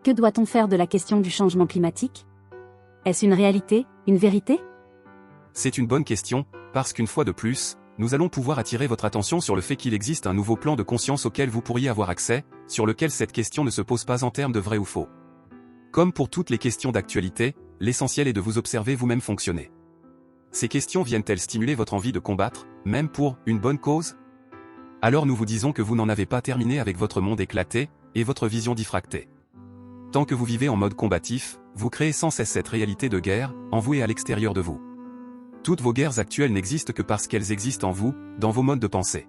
Que doit-on faire de la question du changement climatique? Est-ce une réalité, une vérité? C'est une bonne question, parce qu'une fois de plus, nous allons pouvoir attirer votre attention sur le fait qu'il existe un nouveau plan de conscience auquel vous pourriez avoir accès, sur lequel cette question ne se pose pas en termes de vrai ou faux. Comme pour toutes les questions d'actualité, l'essentiel est de vous observer vous-même fonctionner. Ces questions viennent-elles stimuler votre envie de combattre, même pour une bonne cause? Alors nous vous disons que vous n'en avez pas terminé avec votre monde éclaté, et votre vision diffractée. Tant que vous vivez en mode combatif, vous créez sans cesse cette réalité de guerre, envouée à l'extérieur de vous. Toutes vos guerres actuelles n'existent que parce qu'elles existent en vous, dans vos modes de pensée.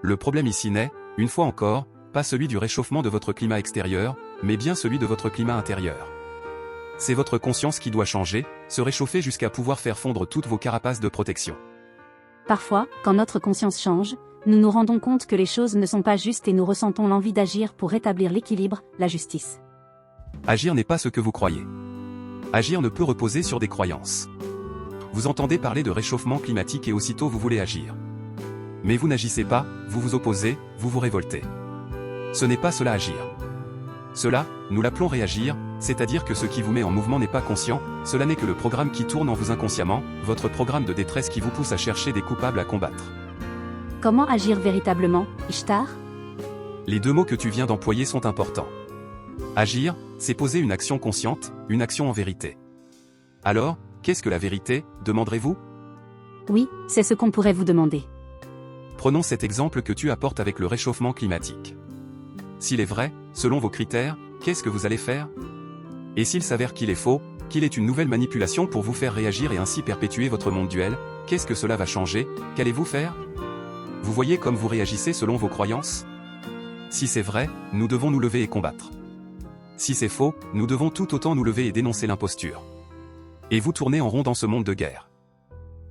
Le problème ici n'est, une fois encore, pas celui du réchauffement de votre climat extérieur, mais bien celui de votre climat intérieur. C'est votre conscience qui doit changer, se réchauffer jusqu'à pouvoir faire fondre toutes vos carapaces de protection. Parfois, quand notre conscience change, nous nous rendons compte que les choses ne sont pas justes et nous ressentons l'envie d'agir pour rétablir l'équilibre, la justice. Agir n'est pas ce que vous croyez. Agir ne peut reposer sur des croyances. Vous entendez parler de réchauffement climatique et aussitôt vous voulez agir. Mais vous n'agissez pas, vous vous opposez, vous vous révoltez. Ce n'est pas cela agir. Cela, nous l'appelons réagir, c'est-à-dire que ce qui vous met en mouvement n'est pas conscient, cela n'est que le programme qui tourne en vous inconsciemment, votre programme de détresse qui vous pousse à chercher des coupables à combattre. Comment agir véritablement, Ishtar? Les deux mots que tu viens d'employer sont importants. Agir, c'est poser une action consciente, une action en vérité. Alors, qu'est-ce que la vérité, demanderez-vous? Oui, c'est ce qu'on pourrait vous demander. Prenons cet exemple que tu apportes avec le réchauffement climatique. S'il est vrai, selon vos critères, qu'est-ce que vous allez faire? Et s'il s'avère qu'il est faux, qu'il est une nouvelle manipulation pour vous faire réagir et ainsi perpétuer votre monde duel, qu'est-ce que cela va changer? Qu'allez-vous faire? Vous voyez comme vous réagissez selon vos croyances? Si c'est vrai, nous devons nous lever et combattre. Si c'est faux, nous devons tout autant nous lever et dénoncer l'imposture. Et vous tournez en rond dans ce monde de guerre.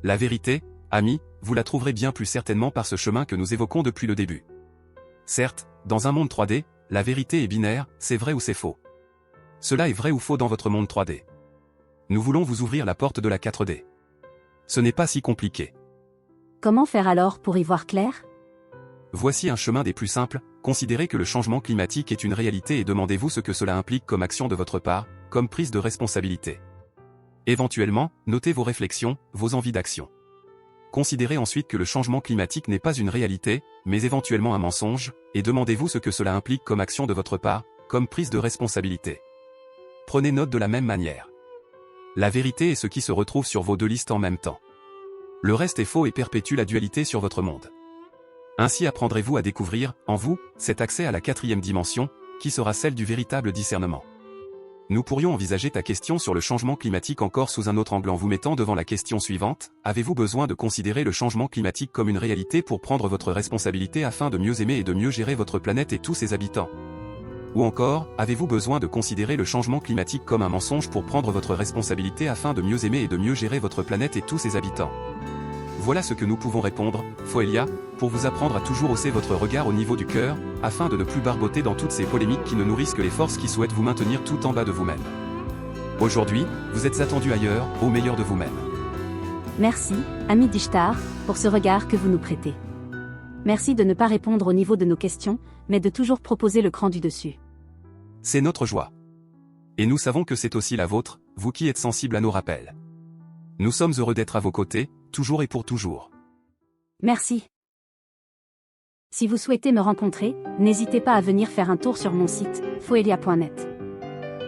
La vérité, amis, vous la trouverez bien plus certainement par ce chemin que nous évoquons depuis le début. Certes, dans un monde 3D, la vérité est binaire, c'est vrai ou c'est faux. Cela est vrai ou faux dans votre monde 3D. Nous voulons vous ouvrir la porte de la 4D. Ce n'est pas si compliqué. Comment faire alors pour y voir clair? Voici un chemin des plus simples, considérez que le changement climatique est une réalité et demandez-vous ce que cela implique comme action de votre part, comme prise de responsabilité. Éventuellement, notez vos réflexions, vos envies d'action. Considérez ensuite que le changement climatique n'est pas une réalité, mais éventuellement un mensonge, et demandez-vous ce que cela implique comme action de votre part, comme prise de responsabilité. Prenez note de la même manière. La vérité est ce qui se retrouve sur vos deux listes en même temps. Le reste est faux et perpétue la dualité sur votre monde. Ainsi apprendrez-vous à découvrir, en vous, cet accès à la 4e dimension, qui sera celle du véritable discernement. Nous pourrions envisager ta question sur le changement climatique encore sous un autre angle en vous mettant devant la question suivante, avez-vous besoin de considérer le changement climatique comme une réalité pour prendre votre responsabilité afin de mieux aimer et de mieux gérer votre planète et tous ses habitants? Ou encore, avez-vous besoin de considérer le changement climatique comme un mensonge pour prendre votre responsabilité afin de mieux aimer et de mieux gérer votre planète et tous ses habitants? Voilà ce que nous pouvons répondre, Foelia, pour vous apprendre à toujours hausser votre regard au niveau du cœur, afin de ne plus barboter dans toutes ces polémiques qui ne nourrissent que les forces qui souhaitent vous maintenir tout en bas de vous-même. Aujourd'hui, vous êtes attendu ailleurs, au meilleur de vous-même. Merci, amis d'Ishtar, pour ce regard que vous nous prêtez. Merci de ne pas répondre au niveau de nos questions, mais de toujours proposer le cran du dessus. C'est notre joie. Et nous savons que c'est aussi la vôtre, vous qui êtes sensible à nos rappels. Nous sommes heureux d'être à vos côtés, toujours et pour toujours. Merci. Si vous souhaitez me rencontrer, n'hésitez pas à venir faire un tour sur mon site, foelia.net.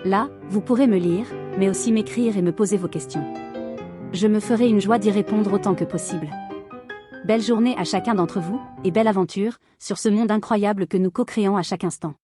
Là, vous pourrez me lire, mais aussi m'écrire et me poser vos questions. Je me ferai une joie d'y répondre autant que possible. Belle journée à chacun d'entre vous, et belle aventure, sur ce monde incroyable que nous co-créons à chaque instant.